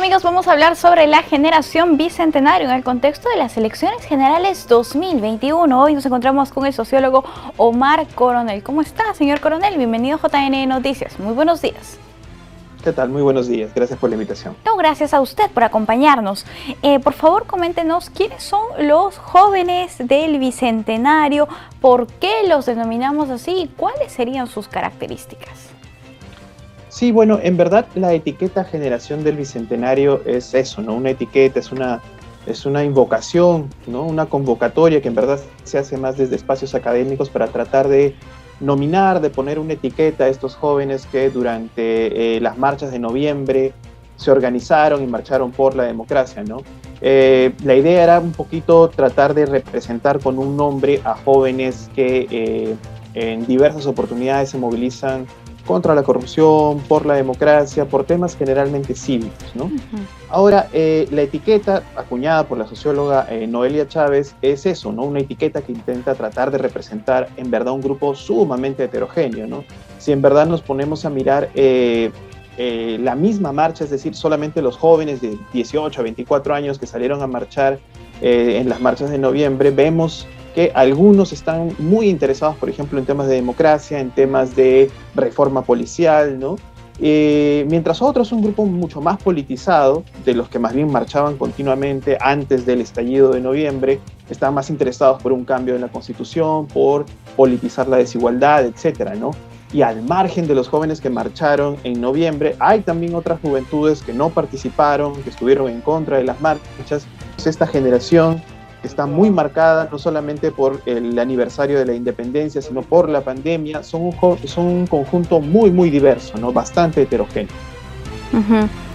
amigos, vamos a hablar sobre la generación bicentenario en el contexto de las elecciones generales 2021. Hoy nos encontramos con el sociólogo Omar Coronel. ¿Cómo está, señor Coronel? Bienvenido a JN Noticias. Muy buenos días. ¿Qué tal? Muy buenos días. Gracias por la invitación. No, gracias a usted por acompañarnos. Por favor, coméntenos quiénes son los jóvenes del bicentenario, por qué los denominamos así y cuáles serían sus características. Sí, bueno, en verdad la etiqueta generación del bicentenario es eso, ¿no? Una etiqueta, es una invocación, ¿no? Una convocatoria que en verdad se hace más desde espacios académicos para tratar de nominar, de poner una etiqueta a estos jóvenes que durante las marchas de noviembre se organizaron y marcharon por la democracia, ¿no? La idea era un poquito tratar de representar con un nombre a jóvenes que en diversas oportunidades se movilizan contra la corrupción, por la democracia, por temas generalmente cívicos, ¿no? Ahora, la etiqueta acuñada por la socióloga Noelia Chávez es eso, ¿no? Una etiqueta que intenta tratar de representar en verdad un grupo sumamente heterogéneo, ¿no? Si en verdad nos ponemos a mirar la misma marcha, es decir, solamente los jóvenes de 18 a 24 años que salieron a marchar en las marchas de noviembre, vemos que algunos están muy interesados, por ejemplo, en temas de democracia, en temas de reforma policial, ¿no? Mientras otros, un grupo mucho más politizado, de los que más bien marchaban continuamente antes del estallido de noviembre, estaban más interesados por un cambio en la Constitución, por politizar la desigualdad, etcétera, ¿no? Y al margen de los jóvenes que marcharon en noviembre, hay también otras juventudes que no participaron, que estuvieron en contra de las marchas. Esta generación está muy marcada no solamente por el aniversario de la independencia, sino por la pandemia. Son un conjunto muy diverso, ¿no? Bastante heterogéneo.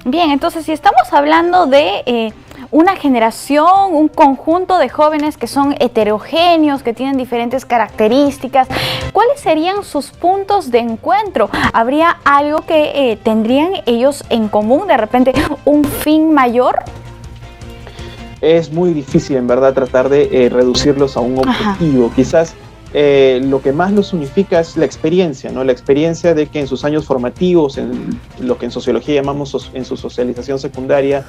Bien, entonces si estamos hablando de una generación, un conjunto de jóvenes que son heterogéneos, que tienen diferentes características, ¿cuáles serían sus puntos de encuentro? ¿Habría algo que tendrían ellos en común, de repente un fin mayor? Es muy difícil, en verdad, tratar de reducirlos a un objetivo. Quizás lo que más los unifica es la experiencia, ¿no? La experiencia de que en sus años formativos, en lo que en sociología llamamos en su socialización secundaria,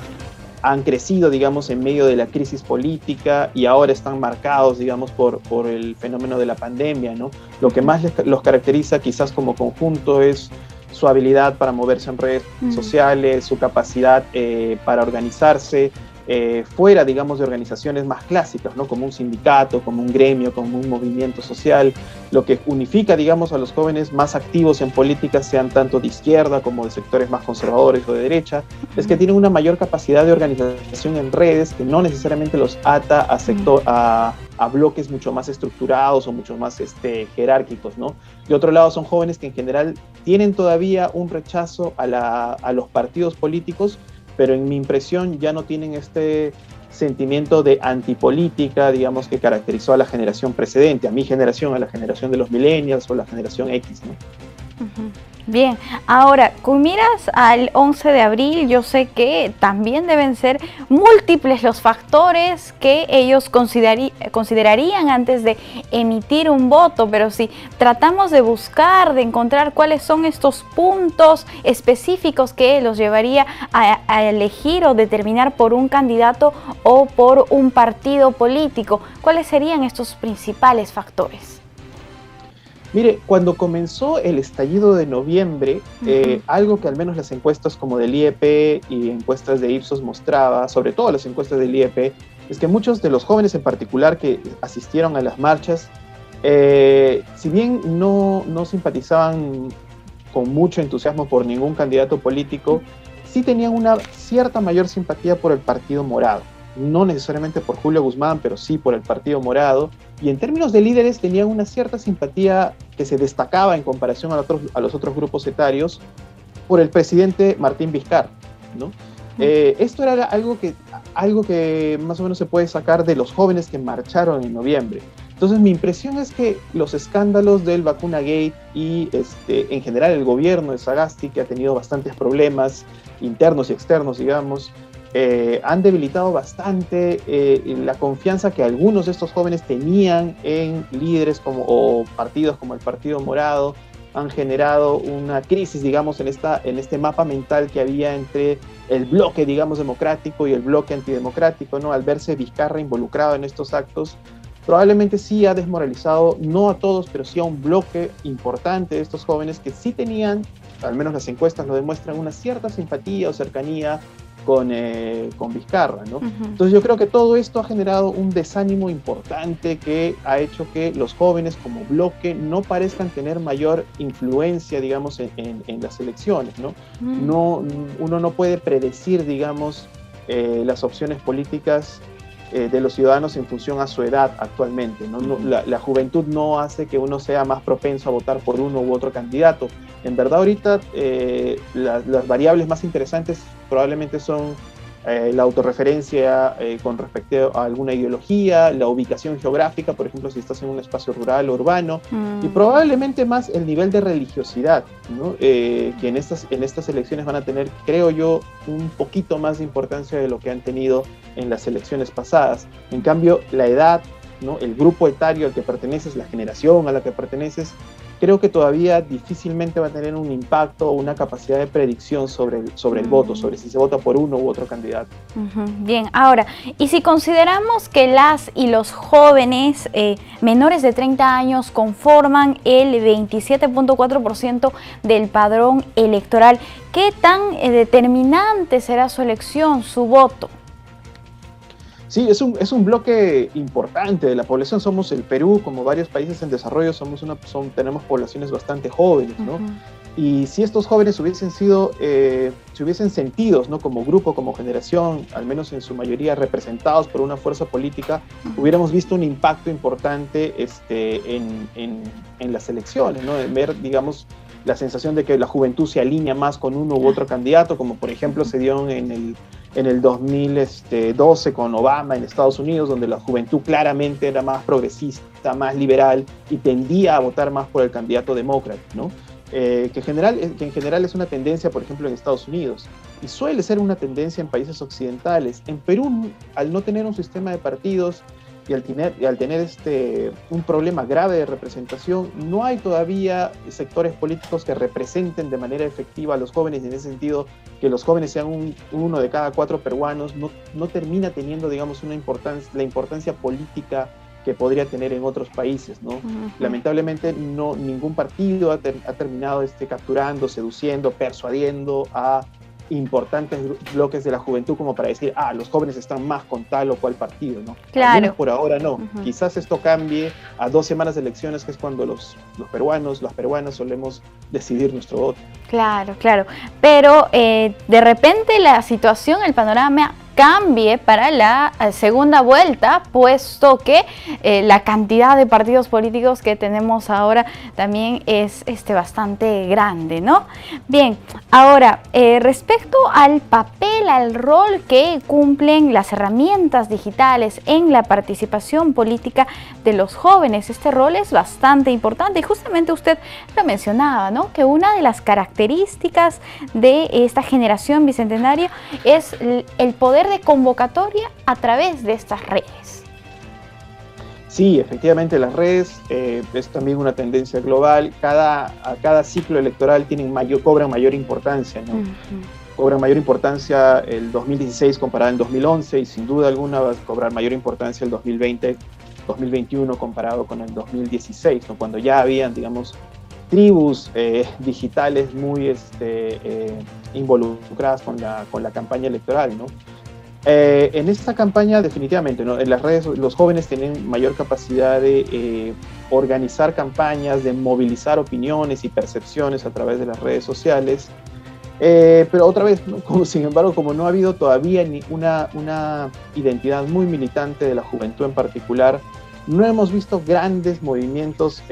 han crecido, digamos, en medio de la crisis política y ahora están marcados, digamos, por el fenómeno de la pandemia, ¿no? Lo que más los caracteriza quizás como conjunto es su habilidad para moverse en redes sociales, su capacidad para organizarse, fuera, digamos, de organizaciones más clásicas, ¿no? Como un sindicato, como un gremio, como un movimiento social. Lo que unifica, digamos, a los jóvenes más activos en política, sean tanto de izquierda como de sectores más conservadores o de derecha, es que tienen una mayor capacidad de organización en redes que no necesariamente los ata a bloques mucho más estructurados o mucho más jerárquicos, ¿no? De otro lado, son jóvenes que en general tienen todavía un rechazo a los partidos políticos, pero en mi impresión ya no tienen este sentimiento de antipolítica, digamos, que caracterizó a la generación precedente, a mi generación, a la generación de los millennials o la generación X, ¿no? Bien, ahora, con miras al 11 de abril, yo sé que también deben ser múltiples los factores que ellos considerarían antes de emitir un voto, pero si tratamos de buscar, de encontrar cuáles son estos puntos específicos que los llevaría a elegir o determinar por un candidato o por un partido político, ¿cuáles serían estos principales factores? Mire, cuando comenzó el estallido de noviembre, algo que al menos las encuestas como del IEP y encuestas de Ipsos mostraba, sobre todo las encuestas del IEP, es que muchos de los jóvenes en particular que asistieron a las marchas, si bien no simpatizaban con mucho entusiasmo por ningún candidato político, sí tenían una cierta mayor simpatía por el Partido Morado. No necesariamente por Julio Guzmán, pero sí por el Partido Morado, y en términos de líderes tenían una cierta simpatía que se destacaba en comparación a los otros grupos etarios por el presidente Martín Vizcarra, ¿no? Esto era algo que más o menos se puede sacar de los jóvenes que marcharon en noviembre. Entonces mi impresión es que los escándalos del Vacuna Gate y en general el gobierno de Sagasti, que ha tenido bastantes problemas internos y externos, digamos, han debilitado bastante la confianza que algunos de estos jóvenes tenían en líderes o partidos como el Partido Morado, han generado una crisis, digamos, en este mapa mental que había entre el bloque, digamos, democrático y el bloque antidemocrático, ¿no? Al verse Vizcarra involucrado en estos actos, probablemente sí ha desmoralizado, no a todos, pero sí a un bloque importante de estos jóvenes que sí tenían, al menos las encuestas lo demuestran, una cierta simpatía o cercanía con Vizcarra, ¿no? Entonces yo creo que todo esto ha generado un desánimo importante que ha hecho que los jóvenes como bloque no parezcan tener mayor influencia, digamos, en las elecciones, ¿no? Uno no puede predecir, digamos, las opciones políticas de los ciudadanos en función a su edad actualmente, ¿no? La juventud no hace que uno sea más propenso a votar por uno u otro candidato. En verdad ahorita las variables más interesantes probablemente son la autorreferencia con respecto a alguna ideología, la ubicación geográfica, por ejemplo, si estás en un espacio rural o urbano, y probablemente más el nivel de religiosidad, ¿no? Que en estas elecciones van a tener, creo yo, un poquito más de importancia de lo que han tenido en las elecciones pasadas. En cambio, la edad, ¿no? El grupo etario al que perteneces, la generación a la que perteneces, creo que todavía difícilmente va a tener un impacto o una capacidad de predicción sobre el voto, sobre si se vota por uno u otro candidato. Bien, ahora, y si consideramos que las y los jóvenes menores de 30 años conforman el 27.4% del padrón electoral, ¿qué tan determinante será su elección, su voto? Sí, es un bloque importante de la población. Somos el Perú, como varios países en desarrollo, tenemos poblaciones bastante jóvenes, ¿no? Y si estos jóvenes se hubiesen sentido, ¿no? Como grupo, como generación, al menos en su mayoría representados por una fuerza política, hubiéramos visto un impacto importante en las elecciones, ¿no? De ver, digamos, la sensación de que la juventud se alinea más con uno u otro candidato, como por ejemplo se dio en el 2012 con Obama en Estados Unidos, donde la juventud claramente era más progresista, más liberal y tendía a votar más por el candidato demócrata, ¿no? Que en general es una tendencia, por ejemplo, en Estados Unidos, y suele ser una tendencia en países occidentales. En Perú, al no tener un sistema de partidos y al tener un problema grave de representación, no hay todavía sectores políticos que representen de manera efectiva a los jóvenes. En ese sentido, que los jóvenes sean uno de cada 4 peruanos no termina teniendo, digamos, la importancia política que podría tener en otros países, ¿no? Lamentablemente ningún partido ha terminado capturando, seduciendo, persuadiendo a importantes bloques de la juventud como para decir, los jóvenes están más con tal o cual partido, ¿no? Claro. Al menos por ahora no. Quizás esto cambie a 2 semanas de elecciones, que es cuando los peruanos, las peruanas solemos decidir nuestro voto. Claro, claro. Pero de repente la situación, el panorama cambie para la segunda vuelta, puesto que la cantidad de partidos políticos que tenemos ahora también es bastante grande, ¿no? Bien, ahora, respecto al papel, al rol que cumplen las herramientas digitales en la participación política de los jóvenes, este rol es bastante importante y justamente usted lo mencionaba, ¿no? Que una de las características de esta generación bicentenaria es el poder de convocatoria a través de estas redes. Sí, efectivamente las redes es también una tendencia global. Cada ciclo electoral cobran mayor importancia, ¿no? Cobran mayor importancia el 2016 comparado al 2011 y sin duda alguna va a cobrar mayor importancia el 2021 comparado con el 2016, ¿no? Cuando ya habían, digamos, tribus digitales muy involucradas con la campaña electoral, ¿no? En esta campaña definitivamente, ¿no? En las redes los jóvenes tienen mayor capacidad de organizar campañas, de movilizar opiniones y percepciones a través de las redes sociales, pero otra vez, ¿no? Sin embargo, como no ha habido todavía una identidad muy militante de la juventud en particular, no hemos visto grandes movimientos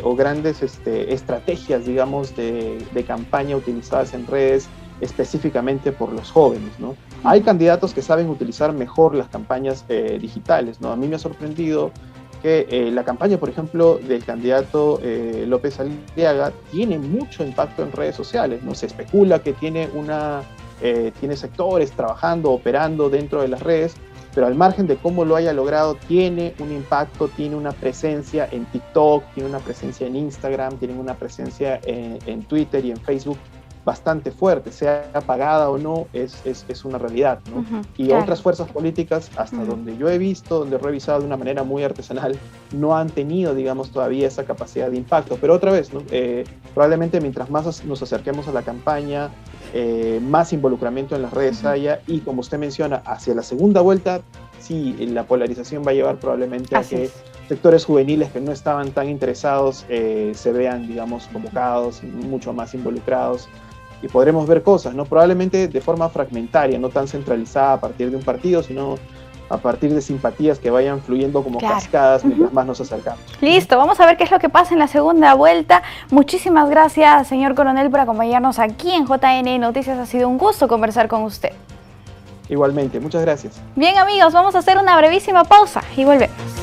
o grandes estrategias, digamos, de campaña utilizadas en redes específicamente por los jóvenes, ¿no? Hay candidatos que saben utilizar mejor las campañas digitales, ¿no? A mí me ha sorprendido que la campaña, por ejemplo, del candidato López Aliaga tiene mucho impacto en redes sociales, ¿no? Se especula que tiene sectores trabajando, operando dentro de las redes, pero al margen de cómo lo haya logrado, tiene un impacto, tiene una presencia en TikTok, tiene una presencia en Instagram, tiene una presencia en Twitter y en Facebook bastante fuerte, sea pagada o no, es una realidad, ¿no? Y claro. Otras fuerzas políticas, hasta donde yo he visto, donde he revisado de una manera muy artesanal, no han tenido, digamos, todavía esa capacidad de impacto. Pero otra vez, ¿no? Probablemente mientras más nos acerquemos a la campaña, más involucramiento en las redes haya, y como usted menciona, hacia la segunda vuelta, sí, la polarización va a llevar probablemente a que sectores juveniles que no estaban tan interesados se vean, digamos, convocados, mucho más involucrados, y podremos ver cosas, ¿no? Probablemente de forma fragmentaria, no tan centralizada a partir de un partido, sino a partir de simpatías que vayan fluyendo como cascadas mientras más nos acercamos. Listo, vamos a ver qué es lo que pasa en la segunda vuelta. Muchísimas gracias, señor coronel, por acompañarnos aquí en JN Noticias. Ha sido un gusto conversar con usted. Igualmente, muchas gracias. Bien, amigos, vamos a hacer una brevísima pausa y volvemos.